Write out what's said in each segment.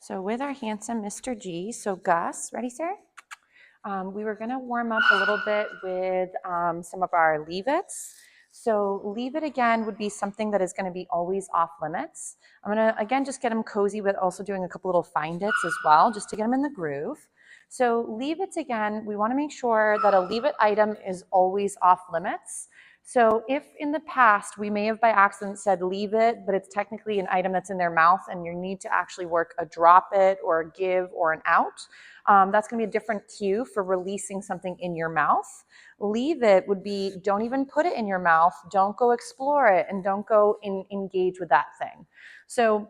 So with our handsome Mr. G, so Gus, ready, sir? We were gonna warm up a little bit with some of our leave-its. So leave it again would be something that is gonna be always off limits. I'm gonna, again, just get him cozy with also doing a couple little find its as well, just to get him in the groove. So leave it again, we wanna make sure that a leave it item is always off limits. So if in the past we may have by accident said leave it, but it's technically an item that's in their mouth and you need to actually work a drop it or a give or an out, that's going to be a different cue for releasing something in your mouth. Leave it would be don't even put it in your mouth, don't go explore it, and don't go engage with that thing. So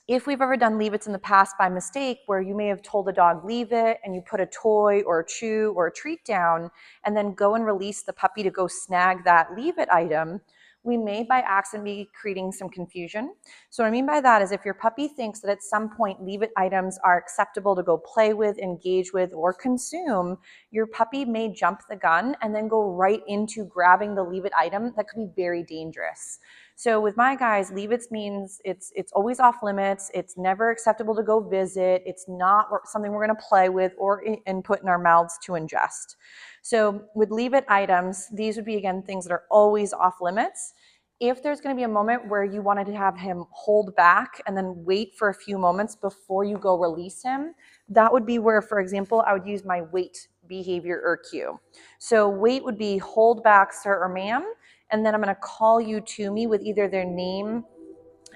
if we've ever done leave its in the past by mistake, where you may have told the dog leave it and you put a toy or a chew or a treat down and then go and release the puppy to go snag that leave it item, we may by accident be creating some confusion. So what I mean by that is if your puppy thinks that at some point leave it items are acceptable to go play with, engage with, or consume, your puppy may jump the gun and then go right into grabbing the leave it item. That could be very dangerous. So with my guys, leave it means it's always off limits. It's never acceptable to go visit. It's not something we're going to play with or and put in our mouths to ingest. So with leave it items, these would be, again, things that are always off limits. If there's going to be a moment where you wanted to have him hold back and then wait for a few moments before you go release him, that would be where, for example, I would use my wait behavior or cue. So wait would be hold back, sir or ma'am, and then I'm going to call you to me with either their name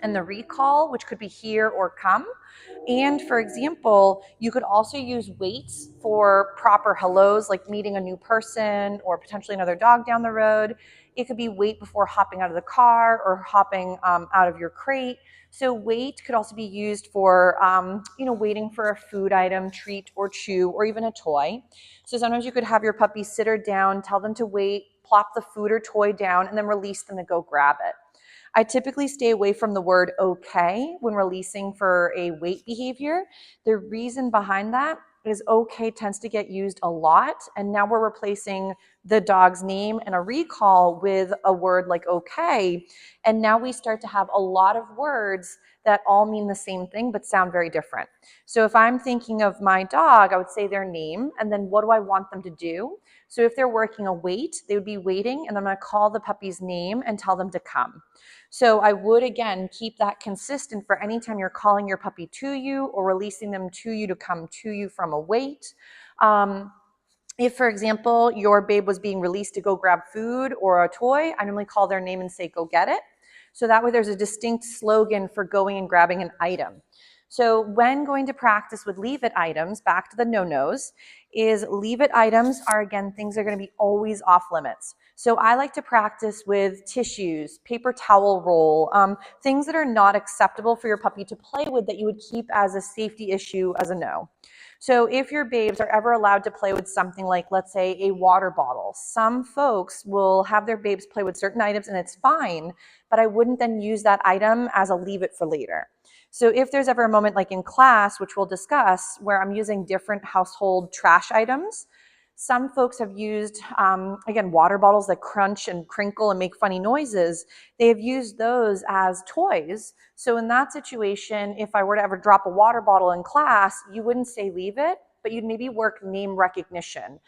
and the recall, which could be here or come. And for example, you could also use waits for proper hellos, like meeting a new person or potentially another dog down the road. It could be wait before hopping out of the car or hopping out of your crate. So wait could also be used for, waiting for a food item, treat or chew, or even a toy. So sometimes you could have your puppy sit her down, tell them to wait, plop the food or toy down, and then release them to go grab it. I typically stay away from the word okay when releasing for a wait behavior. The reason behind that is okay tends to get used a lot, and now we're replacing the dog's name and a recall with a word like okay, and now we start to have a lot of words that all mean the same thing but sound very different. So if I'm thinking of my dog, I would say their name, and then what do I want them to do? So if they're working a wait, they would be waiting, and I'm going to call the puppy's name and tell them to come. So I would, again, keep that consistent for any time you're calling your puppy to you or releasing them to you to come to you from a wait. If, for example, your babe was being released to go grab food or a toy, I normally call their name and say, go get it. So that way there's a distinct slogan for going and grabbing an item. So when going to practice with leave it items, back to the no-nos, is leave it items are, again, things that are going to be always off limits. So I like to practice with tissues, paper towel roll, things that are not acceptable for your puppy to play with that you would keep as a safety issue as a no. So if your babes are ever allowed to play with something like, let's say, a water bottle, some folks will have their babes play with certain items and it's fine, but I wouldn't then use that item as a leave it for later. So if there's ever a moment like in class, which we'll discuss, where I'm using different household trash items, some folks have used, again, water bottles that crunch and crinkle and make funny noises. They have used those as toys. So in that situation, if I were to ever drop a water bottle in class, you wouldn't say leave it, but you'd maybe work name recognition.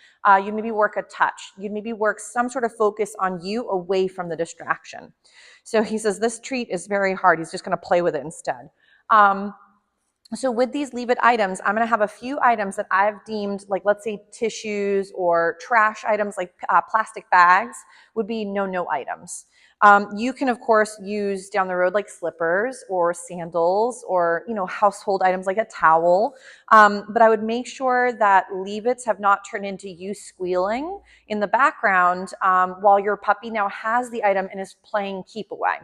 You'd maybe work a touch. You'd maybe work some sort of focus on you away from the distraction. So he says, this treat is very hard. He's just going to play with it instead. So with these leave it items, I'm going to have a few items that I've deemed, like let's say tissues or trash items like plastic bags would be no items. You can, of course, use down the road like slippers or sandals or, household items like a towel. But I would make sure that leave-its have not turned into you squealing in the background while your puppy now has the item and is playing keep away.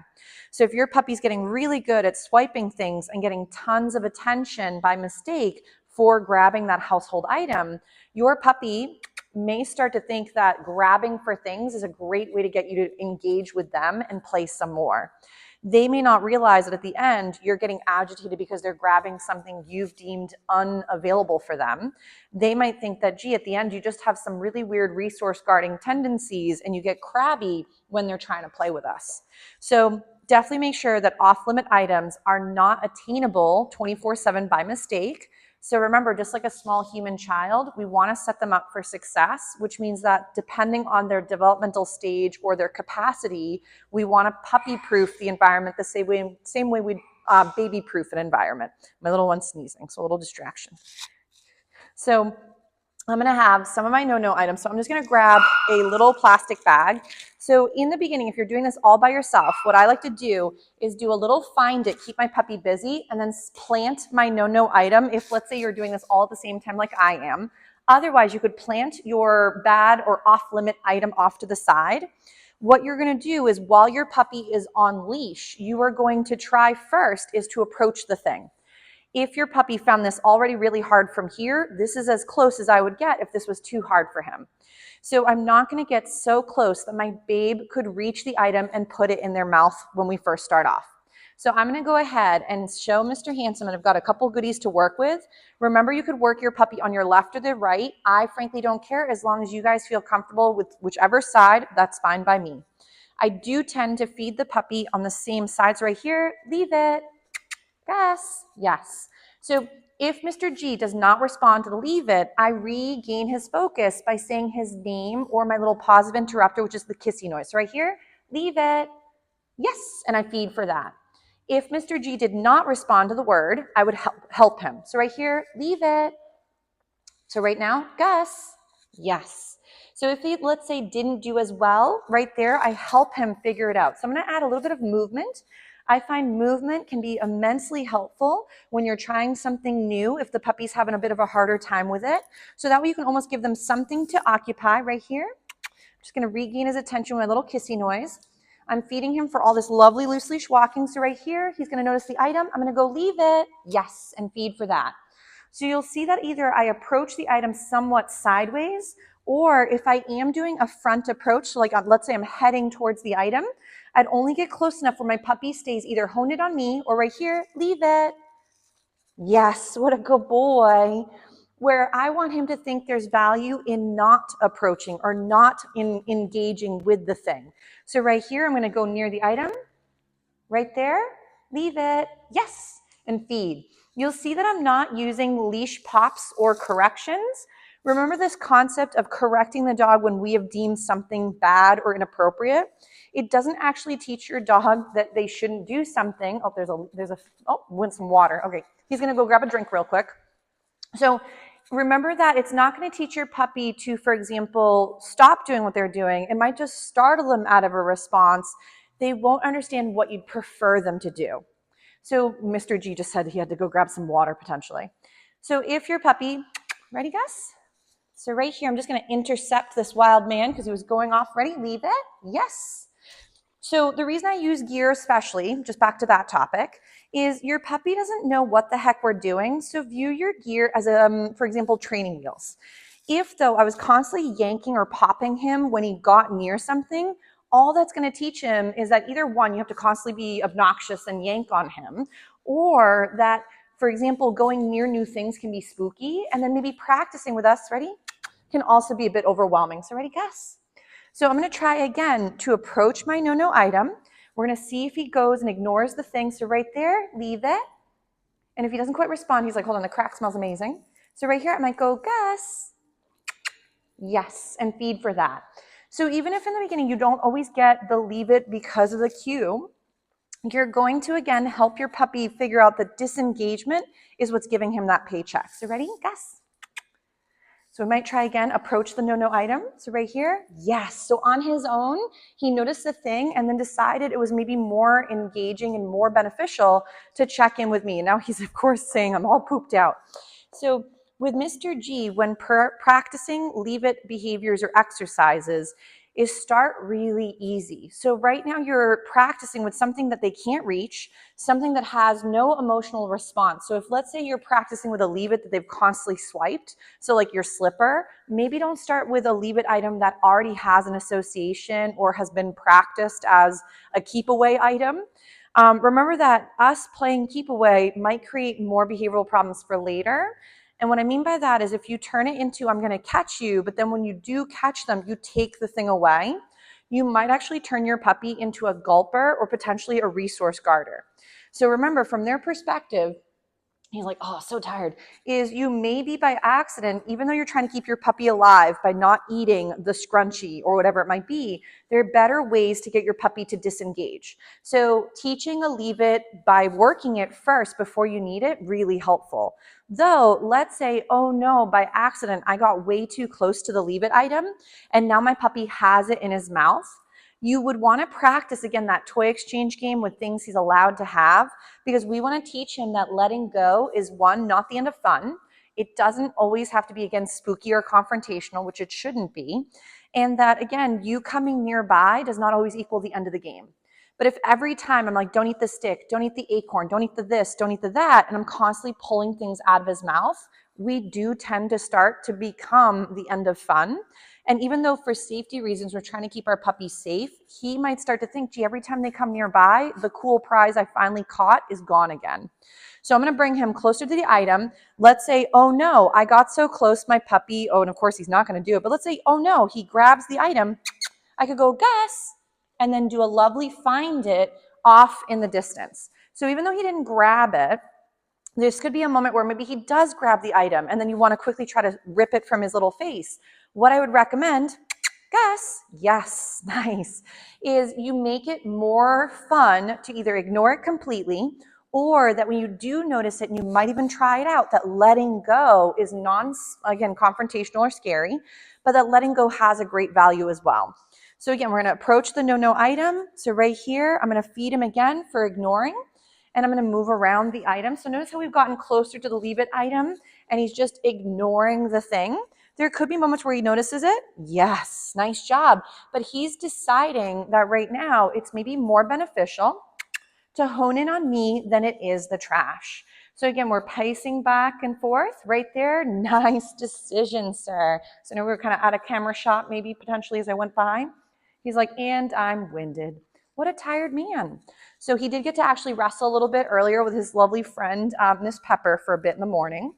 So if your puppy's getting really good at swiping things and getting tons of attention by mistake for grabbing that household item, your puppy may start to think that grabbing for things is a great way to get you to engage with them and play some more. They may not realize that at the end you're getting agitated because they're grabbing something you've deemed unavailable for them. They might think that, gee, at the end you just have some really weird resource guarding tendencies and you get crabby when they're trying to play with us. So definitely make sure that off-limit items are not attainable 24/7 by mistake. So remember, just like a small human child, we want to set them up for success, which means that depending on their developmental stage or their capacity, we want to puppy-proof the environment the same way we'd baby-proof an environment. My little one's sneezing, so a little distraction. So I'm gonna have some of my no-no items. So I'm just gonna grab a little plastic bag. So in the beginning, if you're doing this all by yourself, what I like to do is do a little find it, keep my puppy busy, and then plant my no-no item. If let's say you're doing this all at the same time like I am. Otherwise, you could plant your bad or off-limit item off to the side. What you're gonna do is while your puppy is on leash, you are going to try first is to approach the thing. If your puppy found this already really hard from here, this is as close as I would get if this was too hard for him. So I'm not going to get so close that my babe could reach the item and put it in their mouth when we first start off. So I'm going to go ahead and show Mr. Handsome, and I've got a couple goodies to work with. Remember, you could work your puppy on your left or the right. I frankly don't care as long as you guys feel comfortable with whichever side, that's fine by me. I do tend to feed the puppy on the same sides right here. Leave it. Yes, yes. So if Mr. G does not respond to the leave it, I regain his focus by saying his name or my little positive interrupter, which is the kissy noise. So right here, leave it. Yes, and I feed for that. If Mr. G did not respond to the word, I would help him. So right here, leave it. So right now, Gus, yes. So if he, let's say, didn't do as well, right there, I help him figure it out. So I'm going to add a little bit of movement. I find movement can be immensely helpful when you're trying something new if the puppy's having a bit of a harder time with it. So that way you can almost give them something to occupy right here. I'm just going to regain his attention with a little kissy noise. I'm feeding him for all this lovely loose leash walking. So right here, he's going to notice the item. I'm going to go leave it. Yes, and feed for that. So you'll see that either I approach the item somewhat sideways, or if I am doing a front approach, so like let's say I'm heading towards the item, I'd only get close enough where my puppy stays either honed it on me or right here, leave it. Yes, what a good boy. Where I want him to think there's value in not approaching or not in engaging with the thing. So right here, I'm going to go near the item. Right there, leave it. Yes, and feed. You'll see that I'm not using leash pops or corrections. Remember this concept of correcting the dog when we have deemed something bad or inappropriate. It doesn't actually teach your dog that they shouldn't do something. Want some water. Okay, he's gonna go grab a drink real quick. So remember that it's not going to teach your puppy to, for example, stop doing what they're doing. It might just startle them out of a response. They won't understand what you'd prefer them to do. So Mr. G just said he had to go grab some water potentially. So if your puppy, ready, Gus? So right here, I'm just going to intercept this wild man because he was going off. Ready? Leave it. Yes. So the reason I use gear especially, just back to that topic, is your puppy doesn't know what the heck we're doing. So view your gear as, for example, training wheels. If, though, I was constantly yanking or popping him when he got near something, all that's going to teach him is that either one, you have to constantly be obnoxious and yank on him, or that, for example, going near new things can be spooky, and then maybe practicing with us, ready, can also be a bit overwhelming. So ready, Gus? So I'm going to try again to approach my no-no item. We're going to see if he goes and ignores the thing. So right there, leave it. And if he doesn't quite respond, he's like, hold on, the crack smells amazing. So right here, I might go, Gus. Yes, and feed for that. So even if in the beginning you don't always get the leave it because of the cue, you're going to, again, help your puppy figure out that disengagement is what's giving him that paycheck. So ready? Gus. So we might try again, approach the no-no item. So right here, yes. So on his own, he noticed the thing and then decided it was maybe more engaging and more beneficial to check in with me. And now he's, of course, saying I'm all pooped out. So with Mr. G, when practicing leave it behaviors or exercises, is start really easy. So right now you're practicing with something that they can't reach, something that has no emotional response. So if let's say you're practicing with a leave it that they've constantly swiped, so like your slipper, maybe don't start with a leave it item that already has an association or has been practiced as a keep away item. Remember that us playing keep away might create more behavioral problems for later. And what I mean by that is if you turn it into, I'm going to catch you, but then when you do catch them, you take the thing away, you might actually turn your puppy into a gulper or potentially a resource guarder. So remember, from their perspective, he's like, oh, so tired, is you maybe by accident, even though you're trying to keep your puppy alive by not eating the scrunchie or whatever it might be, there are better ways to get your puppy to disengage. So teaching a leave it by working it first before you need it, really helpful. Though, let's say, oh no, by accident, I got way too close to the leave it item and now my puppy has it in his mouth. You would want to practice, again, that toy exchange game with things he's allowed to have, because we want to teach him that letting go is, one, not the end of fun. It doesn't always have to be, again, spooky or confrontational, which it shouldn't be. And that, again, you coming nearby does not always equal the end of the game. But if every time I'm like, don't eat the stick, don't eat the acorn, don't eat the this, don't eat the that, and I'm constantly pulling things out of his mouth, we do tend to start to become the end of fun. And even though for safety reasons, we're trying to keep our puppy safe, he might start to think, gee, every time they come nearby, the cool prize I finally caught is gone again. So I'm going to bring him closer to the item. Let's say, oh no, I got so close, my puppy, oh, and of course he's not going to do it, but let's say, oh no, he grabs the item. I could go, Gus, and then do a lovely find it off in the distance. So even though he didn't grab it, this could be a moment where maybe he does grab the item and then you want to quickly try to rip it from his little face. What I would recommend, Gus, yes, nice, is you make it more fun to either ignore it completely, or that when you do notice it, and you might even try it out, that letting go is again, confrontational or scary, but that letting go has a great value as well. So again, we're going to approach the no-no item. So right here, I'm going to feed him again for ignoring, and I'm going to move around the item. So notice how we've gotten closer to the leave it item, and he's just ignoring the thing. There could be moments where he notices it. Yes, nice job. But he's deciding that right now it's maybe more beneficial to hone in on me than it is the trash. So again, we're pacing back and forth right there. Nice decision, sir. So now we're kind of out of camera shot, maybe potentially as I went by. He's like, and I'm winded. What a tired man. So he did get to actually wrestle a little bit earlier with his lovely friend, Miss Pepper, for a bit in the morning.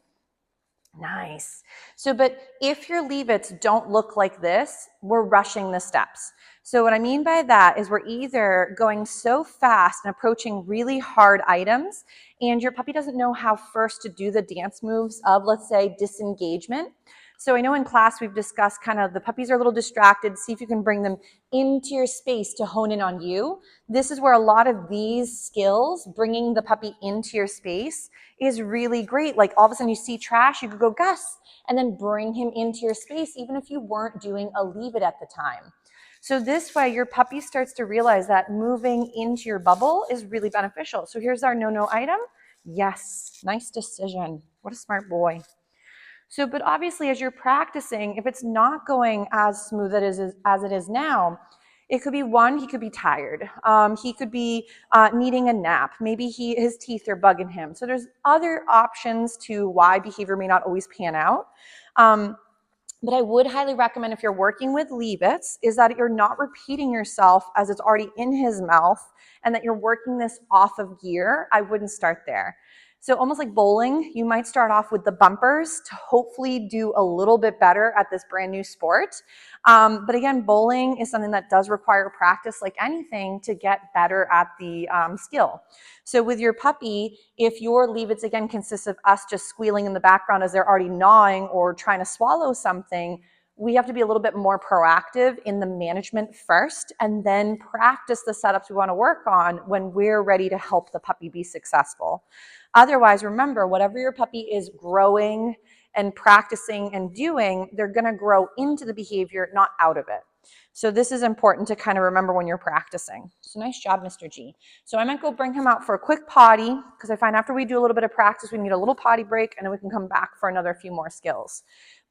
Nice. So, but if your leave-its don't look like this, we're rushing the steps. So what I mean by that is we're either going so fast and approaching really hard items, and your puppy doesn't know how first to do the dance moves of, let's say, disengagement. So I know in class we've discussed kind of the puppies are a little distracted. See if you can bring them into your space to hone in on you. This is where a lot of these skills, bringing the puppy into your space, is really great. Like all of a sudden you see trash, you could go, Gus, and then bring him into your space, even if you weren't doing a leave it at the time. So this way your puppy starts to realize that moving into your bubble is really beneficial. So here's our no-no item. Yes, nice decision. What a smart boy. So, but obviously as you're practicing, if it's not going as smooth as it is now, it could be one, he could be tired. He could be needing a nap. Maybe his teeth are bugging him. So there's other options to why behavior may not always pan out. But I would highly recommend, if you're working with leave-its, is that you're not repeating yourself as it's already in his mouth and that you're working this off of gear. I wouldn't start there. So almost like bowling, you might start off with the bumpers to hopefully do a little bit better at this brand new sport. But again, bowling is something that does require practice like anything to get better at the skill. So with your puppy, if your leave-its again consists of us just squealing in the background as they're already gnawing or trying to swallow something, we have to be a little bit more proactive in the management first and then practice the setups we want to work on when we're ready to help the puppy be successful. Otherwise, remember, whatever your puppy is growing and practicing and doing, they're going to grow into the behavior, not out of it. So this is important to kind of remember when you're practicing. So nice job, Mr. G. So I might go bring him out for a quick potty, because I find after we do a little bit of practice, we need a little potty break, and then we can come back for another few more skills.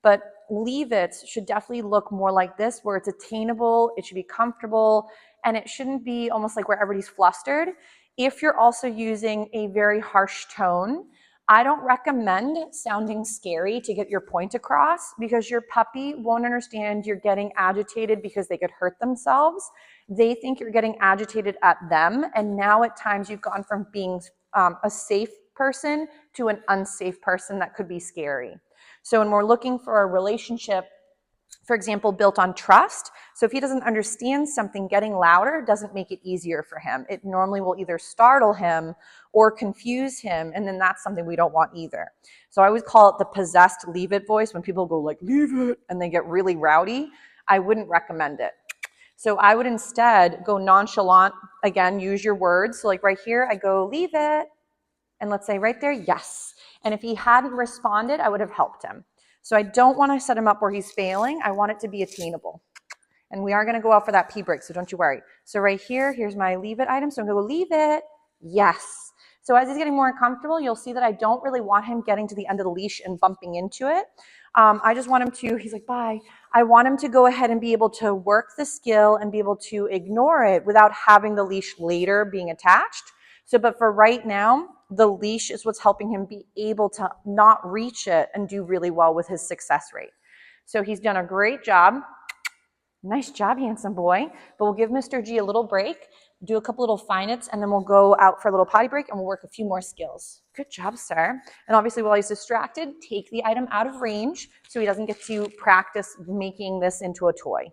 But leave-its should definitely look more like this, where it's attainable, it should be comfortable, and it shouldn't be almost like where everybody's flustered. If you're also using a very harsh tone, I don't recommend sounding scary to get your point across, because your puppy won't understand you're getting agitated because they could hurt themselves. They think you're getting agitated at them, and now at times you've gone from being a safe person to an unsafe person that could be scary. So when we're looking for a relationship for example, built on trust. So if he doesn't understand something, getting louder doesn't make it easier for him. It normally will either startle him or confuse him, and then that's something we don't want either. So I always call it the possessed leave it voice. When people go like, leave it, and they get really rowdy, I wouldn't recommend it. So I would instead go nonchalant, again, use your words. So like right here, I go, leave it. And let's say right there, yes. And if he hadn't responded, I would have helped him. So I don't want to set him up where he's failing. I want it to be attainable. And we are going to go out for that pee break, so don't you worry. So right here, here's my leave it item. So I'm going to go leave it, yes. So as he's getting more uncomfortable, you'll see that I don't really want him getting to the end of the leash and bumping into it. I just want him to, he's like, bye. I want him to go ahead and be able to work the skill and be able to ignore it without having the leash later being attached. So, but for right now, the leash is what's helping him be able to not reach it and do really well with his success rate. So he's done a great job. Nice job, handsome boy. But we'll give Mr. G a little break, do a couple little finits, and then we'll go out for a little potty break and we'll work a few more skills. Good job, sir. And obviously while he's distracted, take the item out of range so he doesn't get to practice making this into a toy.